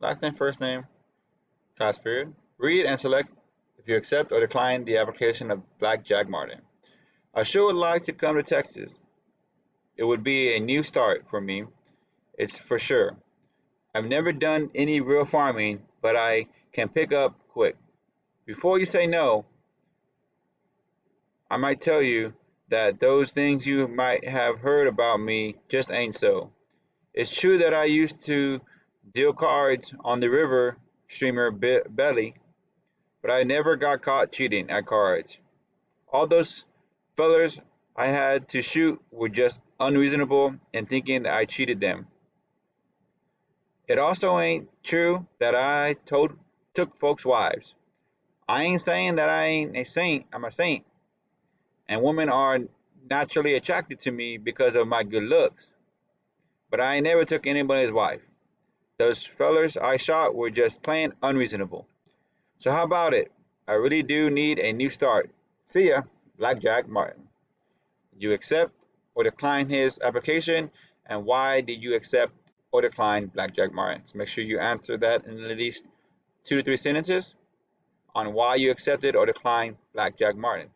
Last name, first name, class period. Read and select if you accept or decline the application of Black Jack Martin. I sure would like to come to Texas. It would be a new start for me, it's for sure. I've never done any real farming, but I can pick up quick. Before you say no, I might tell you that those things you might have heard about me just ain't so. It's true that I used to deal cards on the river steamer Belly, but I never got caught cheating at cards. All those fellers I had to shoot were just unreasonable in thinking that I cheated them. It also ain't true that took folks' wives. I ain't saying that I ain't a saint. I'm a saint, and women are naturally attracted to me because of my good looks. But I ain't never took anybody's wife. Those fellers I shot were just plain unreasonable. So how about it? I really do need a new start. See ya, Black Jack Martin. Did you accept or decline his application? And why did you accept or decline Black Jack Martin? So make sure you answer that in at least 2 to 3 sentences on why you accepted or declined Black Jack Martin.